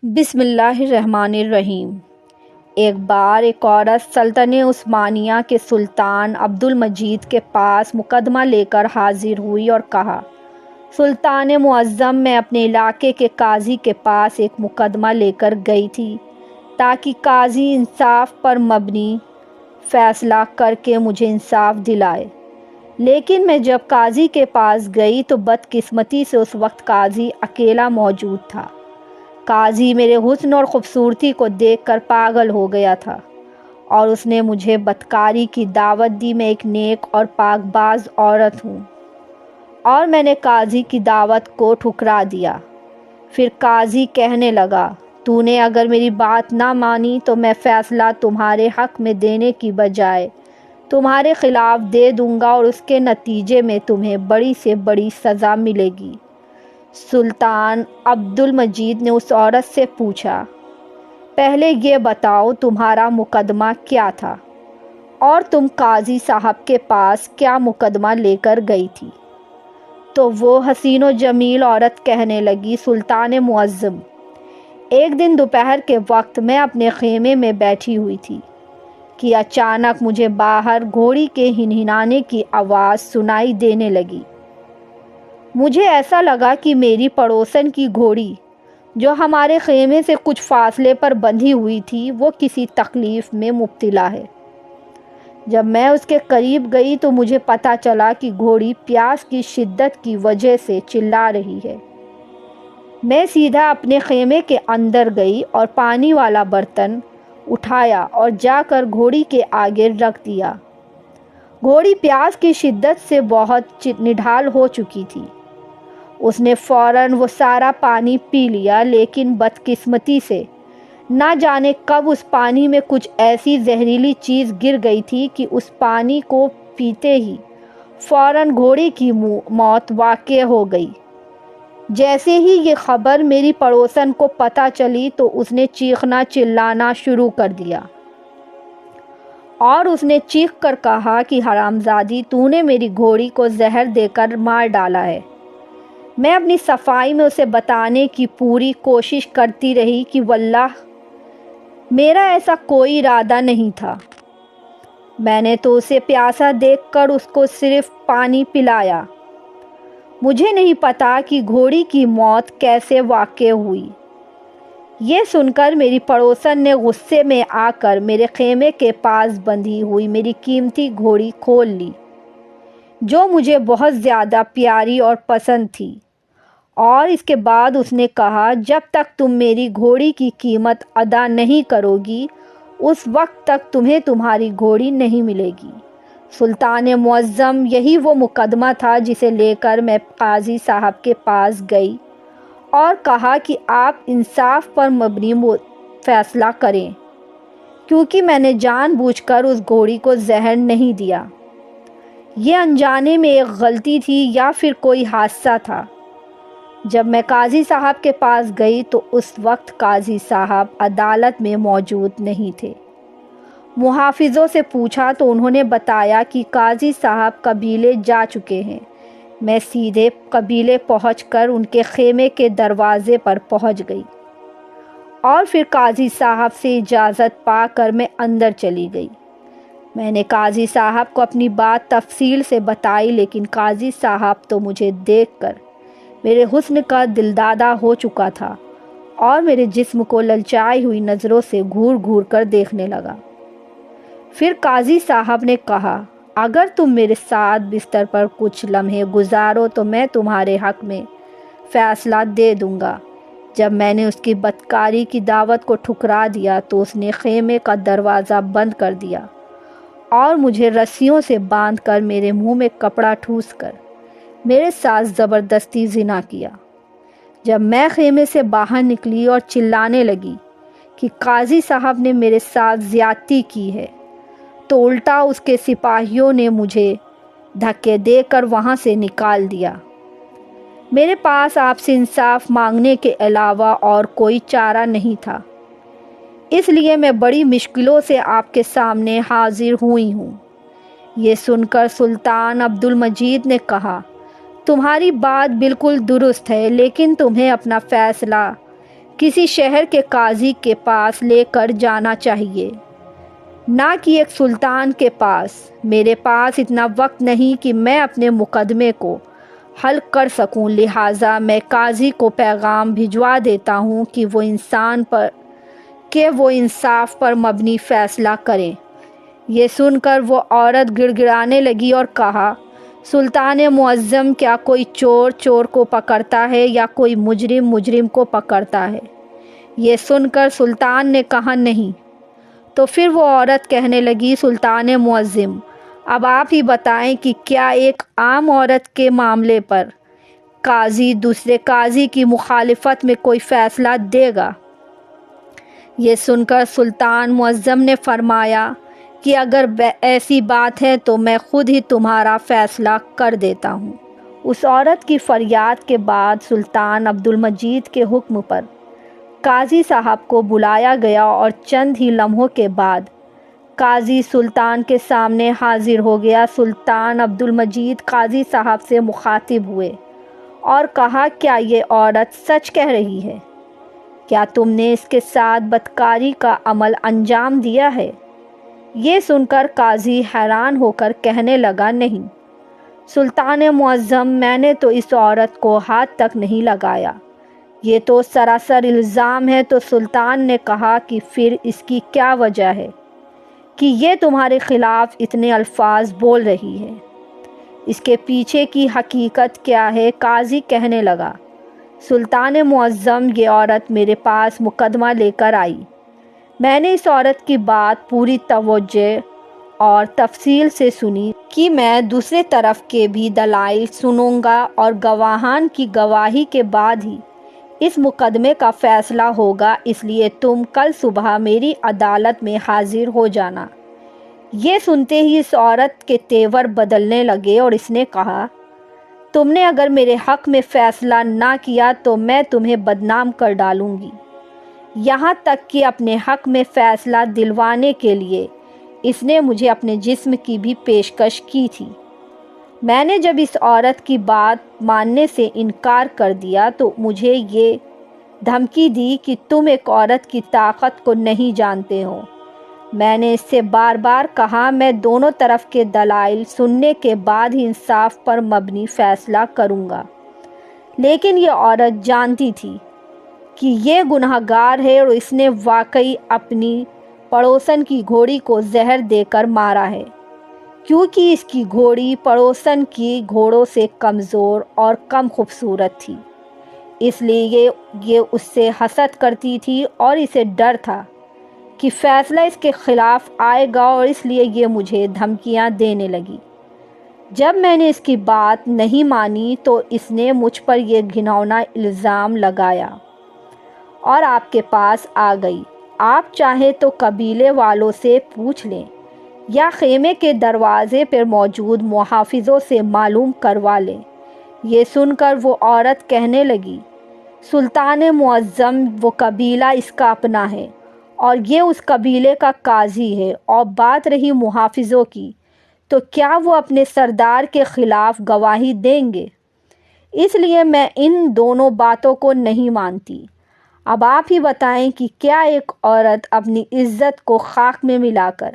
بسم اللہ الرحمن الرحیم۔ ایک بار ایک عورت سلطنت عثمانیہ کے سلطان عبد المجید کے پاس مقدمہ لے کر حاضر ہوئی اور کہا، سلطان معظم، میں اپنے علاقے کے قاضی کے پاس ایک مقدمہ لے کر گئی تھی تاکہ قاضی انصاف پر مبنی فیصلہ کر کے مجھے انصاف دلائے، لیکن میں جب قاضی کے پاس گئی تو بدقسمتی سے اس وقت قاضی اکیلا موجود تھا۔ قاضی میرے حسن اور خوبصورتی کو دیکھ کر پاگل ہو گیا تھا اور اس نے مجھے بدکاری کی دعوت دی۔ میں ایک نیک اور پاک باز عورت ہوں اور میں نے قاضی کی دعوت کو ٹھکرا دیا۔ پھر قاضی کہنے لگا، تو نے اگر میری بات نہ مانی تو میں فیصلہ تمہارے حق میں دینے کی بجائے تمہارے خلاف دے دوں گا اور اس کے نتیجے میں تمہیں بڑی سے بڑی سزا ملے گی۔ سلطان عبد المجید نے اس عورت سے پوچھا، پہلے یہ بتاؤ تمہارا مقدمہ کیا تھا اور تم قاضی صاحب کے پاس کیا مقدمہ لے کر گئی تھی؟ تو وہ حسین و جمیل عورت کہنے لگی، سلطان معظم، ایک دن دوپہر کے وقت میں اپنے خیمے میں بیٹھی ہوئی تھی کہ اچانک مجھے باہر گھوڑی کے ہنہنانے کی آواز سنائی دینے لگی۔ مجھے ایسا لگا کہ میری پڑوسن کی گھوڑی جو ہمارے خیمے سے کچھ فاصلے پر بندھی ہوئی تھی وہ کسی تکلیف میں مبتلا ہے۔ جب میں اس کے قریب گئی تو مجھے پتہ چلا کہ گھوڑی پیاس کی شدت کی وجہ سے چلا رہی ہے۔ میں سیدھا اپنے خیمے کے اندر گئی اور پانی والا برتن اٹھایا اور جا کر گھوڑی کے آگے رکھ دیا۔ گھوڑی پیاس کی شدت سے بہت نڈھال ہو چکی تھی۔ اس نے فوراً وہ سارا پانی پی لیا، لیکن بدقسمتی سے نہ جانے کب اس پانی میں کچھ ایسی زہریلی چیز گر گئی تھی کہ اس پانی کو پیتے ہی فوراً گھوڑی کی موت واقع ہو گئی۔ جیسے ہی یہ خبر میری پڑوسن کو پتہ چلی تو اس نے چیخنا چلانا شروع کر دیا اور اس نے چیخ کر کہا کہ حرامزادی، تو نے میری گھوڑی کو زہر دے کر مار ڈالا ہے۔ میں اپنی صفائی میں اسے بتانے کی پوری کوشش کرتی رہی کہ واللہ میرا ایسا کوئی ارادہ نہیں تھا، میں نے تو اسے پیاسا دیکھ کر اس کو صرف پانی پلایا۔ مجھے نہیں پتا کہ گھوڑی کی موت کیسے واقع ہوئی۔ یہ سن کر میری پڑوسن نے غصے میں آ کر میرے خیمے کے پاس بندھی ہوئی میری قیمتی گھوڑی کھول لی، جو مجھے بہت زیادہ پیاری اور پسند تھی، اور اس کے بعد اس نے کہا، جب تک تم میری گھوڑی کی قیمت ادا نہیں کرو گی اس وقت تک تمہیں تمہاری گھوڑی نہیں ملے گی۔ سلطان معظم، یہی وہ مقدمہ تھا جسے لے کر میں قاضی صاحب کے پاس گئی اور کہا کہ آپ انصاف پر مبنی فیصلہ کریں، کیونکہ میں نے جان بوجھ کر اس گھوڑی کو زہر نہیں دیا۔ یہ انجانے میں ایک غلطی تھی یا پھر کوئی حادثہ تھا۔ جب میں قاضی صاحب کے پاس گئی تو اس وقت قاضی صاحب عدالت میں موجود نہیں تھے۔ محافظوں سے پوچھا تو انہوں نے بتایا کہ قاضی صاحب قبیلے جا چکے ہیں۔ میں سیدھے قبیلے پہنچ کر ان کے خیمے کے دروازے پر پہنچ گئی اور پھر قاضی صاحب سے اجازت پا کر میں اندر چلی گئی۔ میں نے قاضی صاحب کو اپنی بات تفصیل سے بتائی، لیکن قاضی صاحب تو مجھے دیکھ کر میرے حسن کا دلدادہ ہو چکا تھا اور میرے جسم کو للچائی ہوئی نظروں سے گھور گھور کر دیکھنے لگا۔ پھر قاضی صاحب نے کہا، اگر تم میرے ساتھ بستر پر کچھ لمحے گزارو تو میں تمہارے حق میں فیصلہ دے دوں گا۔ جب میں نے اس کی بدکاری کی دعوت کو ٹھکرا دیا تو اس نے خیمے کا دروازہ بند کر دیا اور مجھے رسیوں سے باندھ کر میرے منہ میں کپڑا ٹھوس کر میرے ساتھ زبردستی زنا کیا۔ جب میں خیمے سے باہر نکلی اور چلانے لگی کہ قاضی صاحب نے میرے ساتھ زیادتی کی ہے تو الٹا اس کے سپاہیوں نے مجھے دھکے دے کر وہاں سے نکال دیا۔ میرے پاس آپ سے انصاف مانگنے کے علاوہ اور کوئی چارہ نہیں تھا، اس لیے میں بڑی مشکلوں سے آپ کے سامنے حاضر ہوئی ہوں۔ یہ سن کر سلطان عبد المجید نے کہا، تمہاری بات بالکل درست ہے، لیکن تمہیں اپنا فیصلہ کسی شہر کے قاضی کے پاس لے کر جانا چاہیے، نہ کہ ایک سلطان کے پاس۔ میرے پاس اتنا وقت نہیں کہ میں اپنے مقدمے کو حل کر سکوں، لہٰذا میں قاضی کو پیغام بھجوا دیتا ہوں کہ وہ انصاف پر مبنی فیصلہ کریں۔ یہ سن کر وہ عورت گڑ گڑانے لگی اور کہا، سلطان معظم، کیا کوئی چور چور کو پکڑتا ہے یا کوئی مجرم مجرم کو پکڑتا ہے؟ یہ سن کر سلطان نے کہا، نہیں۔ تو پھر وہ عورت کہنے لگی، سلطان معظم، اب آپ ہی بتائیں کہ کیا ایک عام عورت کے معاملے پر قاضی دوسرے قاضی کی مخالفت میں کوئی فیصلہ دے گا؟ یہ سن کر سلطان معظم نے فرمایا کہ اگر ایسی بات ہے تو میں خود ہی تمہارا فیصلہ کر دیتا ہوں۔ اس عورت کی فریاد کے بعد سلطان عبد المجید کے حکم پر قاضی صاحب کو بلایا گیا اور چند ہی لمحوں کے بعد قاضی سلطان کے سامنے حاضر ہو گیا۔ سلطان عبد المجید قاضی صاحب سے مخاطب ہوئے اور کہا، کیا یہ عورت سچ کہہ رہی ہے؟ کیا تم نے اس کے ساتھ بدکاری کا عمل انجام دیا ہے؟ یہ سن کر قاضی حیران ہو کر کہنے لگا، نہیں سلطان معظم، میں نے تو اس عورت کو ہاتھ تک نہیں لگایا، یہ تو سراسر الزام ہے۔ تو سلطان نے کہا کہ پھر اس کی کیا وجہ ہے کہ یہ تمہارے خلاف اتنے الفاظ بول رہی ہے؟ اس کے پیچھے کی حقیقت کیا ہے؟ قاضی کہنے لگا، سلطان معظم، یہ عورت میرے پاس مقدمہ لے کر آئی۔ میں نے اس عورت کی بات پوری توجہ اور تفصیل سے سنی کہ میں دوسرے طرف کے بھی دلائل سنوں گا اور گواہان کی گواہی کے بعد ہی اس مقدمے کا فیصلہ ہوگا، اس لیے تم کل صبح میری عدالت میں حاضر ہو جانا۔ یہ سنتے ہی اس عورت کے تیور بدلنے لگے اور اس نے کہا، تم نے اگر میرے حق میں فیصلہ نہ کیا تو میں تمہیں بدنام کر ڈالوں گی۔ یہاں تک کہ اپنے حق میں فیصلہ دلوانے کے لیے اس نے مجھے اپنے جسم کی بھی پیشکش کی تھی۔ میں نے جب اس عورت کی بات ماننے سے انکار کر دیا تو مجھے یہ دھمکی دی کہ تم ایک عورت کی طاقت کو نہیں جانتے ہو۔ میں نے اس سے بار بار کہا، میں دونوں طرف کے دلائل سننے کے بعد ہی انصاف پر مبنی فیصلہ کروں گا، لیکن یہ عورت جانتی تھی کہ یہ گناہ گار ہے اور اس نے واقعی اپنی پڑوسن کی گھوڑی کو زہر دے کر مارا ہے، کیونکہ اس کی گھوڑی پڑوسن کی گھوڑوں سے کمزور اور کم خوبصورت تھی، اس لیے یہ اس سے حسد کرتی تھی اور اسے ڈر تھا کہ فیصلہ اس کے خلاف آئے گا، اور اس لیے یہ مجھے دھمکیاں دینے لگی۔ جب میں نے اس کی بات نہیں مانی تو اس نے مجھ پر یہ گھناؤنا الزام لگایا اور آپ کے پاس آ گئی۔ آپ چاہے تو قبیلے والوں سے پوچھ لیں یا خیمے کے دروازے پر موجود محافظوں سے معلوم کروا لیں۔ یہ سن کر وہ عورت کہنے لگی، سلطان معظم، وہ قبیلہ اس کا اپنا ہے اور یہ اس قبیلے کا قاضی ہے، اور بات رہی محافظوں کی تو کیا وہ اپنے سردار کے خلاف گواہی دیں گے؟ اس لیے میں ان دونوں باتوں کو نہیں مانتی۔ اب آپ ہی بتائیں کہ کیا ایک عورت اپنی عزت کو خاک میں ملا کر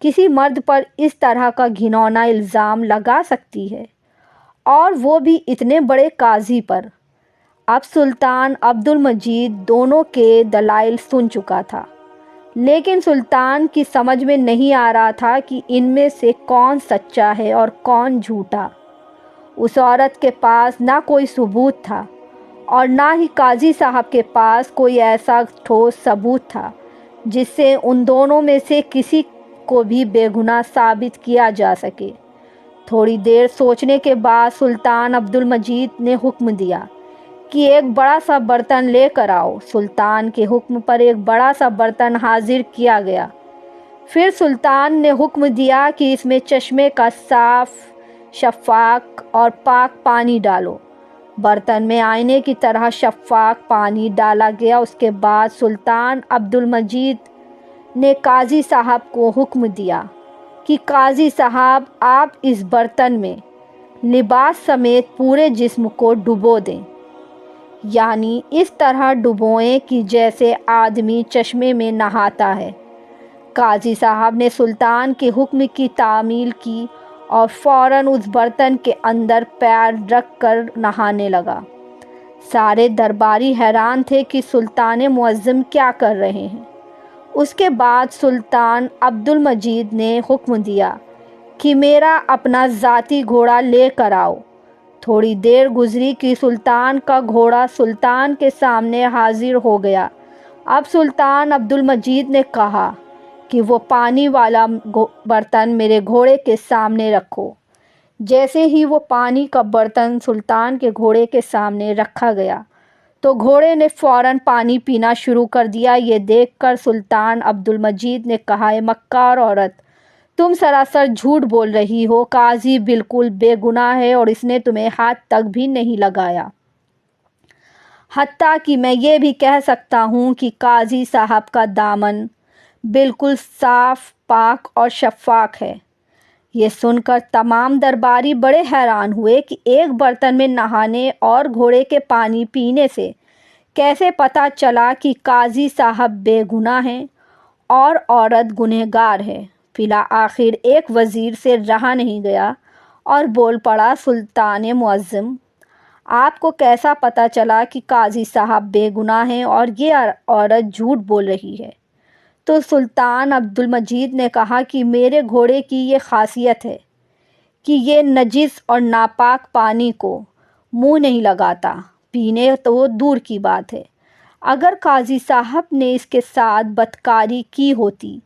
کسی مرد پر اس طرح کا گھناؤنا الزام لگا سکتی ہے، اور وہ بھی اتنے بڑے قاضی پر؟ اب سلطان عبد المجید دونوں کے دلائل سن چکا تھا، لیکن سلطان کی سمجھ میں نہیں آ رہا تھا کہ ان میں سے کون سچا ہے اور کون جھوٹا۔ اس عورت کے پاس نہ کوئی ثبوت تھا اور نہ ہی قاضی صاحب کے پاس کوئی ایسا ٹھوس ثبوت تھا جس سے ان دونوں میں سے کسی کو بھی بے گناہ ثابت کیا جا سکے۔ تھوڑی دیر سوچنے کے بعد سلطان عبد المجید نے حکم دیا کہ ایک بڑا سا برتن لے کر آؤ۔ سلطان کے حکم پر ایک بڑا سا برتن حاضر کیا گیا۔ پھر سلطان نے حکم دیا کہ اس میں چشمے کا صاف، شفاف اور پاک پانی ڈالو۔ برتن میں آئینے کی طرح شفاف پانی ڈالا گیا۔ اس کے بعد سلطان عبد المجید نے قاضی صاحب کو حکم دیا کہ قاضی صاحب، آپ اس برتن میں لباس سمیت پورے جسم کو ڈبو دیں۔ یعنی اس طرح ڈبوئیں کہ جیسے آدمی چشمے میں نہاتا ہے۔ قاضی صاحب نے سلطان کے حکم کی تعمیل کی اور فوراً اس برتن کے اندر پیر رکھ کر نہانے لگا۔ سارے درباری حیران تھے کہ سلطان معظم کیا کر رہے ہیں۔ اس کے بعد سلطان عبد المجید نے حکم دیا کہ میرا اپنا ذاتی گھوڑا لے کر آؤ۔ تھوڑی دیر گزری کہ سلطان کا گھوڑا سلطان کے سامنے حاضر ہو گیا۔ اب سلطان عبد المجید نے کہا کہ وہ پانی والا برتن میرے گھوڑے کے سامنے رکھو۔ جیسے ہی وہ پانی کا برتن سلطان کے گھوڑے کے سامنے رکھا گیا تو گھوڑے نے فوراً پانی پینا شروع کر دیا۔ یہ دیکھ کر سلطان عبد المجید نے کہا، اے مکار عورت، تم سراسر جھوٹ بول رہی ہو۔ قاضی بالکل بے گناہ ہے اور اس نے تمہیں ہاتھ تک بھی نہیں لگایا۔ حتیٰ کہ میں یہ بھی کہہ سکتا ہوں کہ قاضی صاحب کا دامن بالکل صاف، پاک اور شفاف ہے۔ یہ سن کر تمام درباری بڑے حیران ہوئے کہ ایک برتن میں نہانے اور گھوڑے کے پانی پینے سے کیسے پتہ چلا کہ قاضی صاحب بے گناہ ہیں اور عورت گنہگار ہے۔ فی الآخر ایک وزیر سے رہا نہیں گیا اور بول پڑا، سلطان معظم، آپ کو کیسا پتہ چلا کہ قاضی صاحب بے گناہ ہیں اور یہ عورت جھوٹ بول رہی ہے؟ تو سلطان عبد المجید نے کہا کہ میرے گھوڑے کی یہ خاصیت ہے کہ یہ نجس اور ناپاک پانی کو منہ نہیں لگاتا، پینے تو دور کی بات ہے۔ اگر قاضی صاحب نے اس کے ساتھ بدکاری کی ہوتی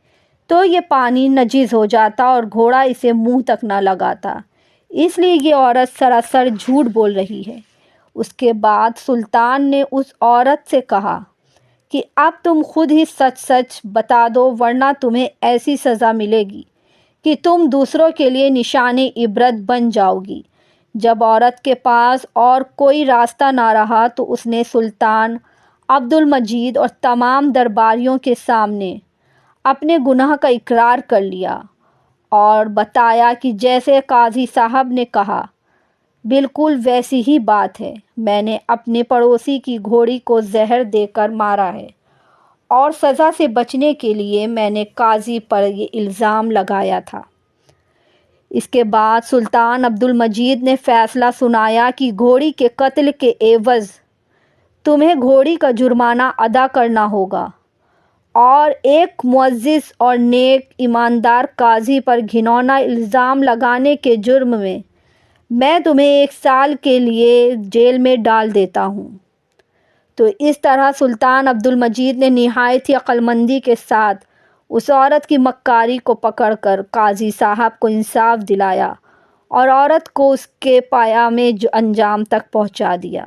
تو یہ پانی نجس ہو جاتا اور گھوڑا اسے منہ تک نہ لگاتا، اس لیے یہ عورت سراسر جھوٹ بول رہی ہے۔ اس کے بعد سلطان نے اس عورت سے کہا کہ اب تم خود ہی سچ سچ بتا دو، ورنہ تمہیں ایسی سزا ملے گی کہ تم دوسروں کے لیے نشان عبرت بن جاؤ گی۔ جب عورت کے پاس اور کوئی راستہ نہ رہا تو اس نے سلطان عبد المجید اور تمام درباریوں کے سامنے اپنے گناہ کا اقرار کر لیا اور بتایا کہ جیسے قاضی صاحب نے کہا بالکل ویسی ہی بات ہے۔ میں نے اپنے پڑوسی کی گھوڑی کو زہر دے کر مارا ہے اور سزا سے بچنے کے لیے میں نے قاضی پر یہ الزام لگایا تھا۔ اس کے بعد سلطان عبد المجید نے فیصلہ سنایا کہ گھوڑی کے قتل کے عوض تمہیں گھوڑی کا جرمانہ ادا کرنا ہوگا اور ایک معزز اور نیک ایماندار قاضی پر گھناؤنا الزام لگانے کے جرم میں تمہیں 1 سال کے لیے جیل میں ڈال دیتا ہوں۔ تو اس طرح سلطان عبد المجید نے نہایت ہی عقل مندی کے ساتھ اس عورت کی مکاری کو پکڑ کر قاضی صاحب کو انصاف دلایا اور عورت کو اس کے پایہ میں انجام تک پہنچا دیا۔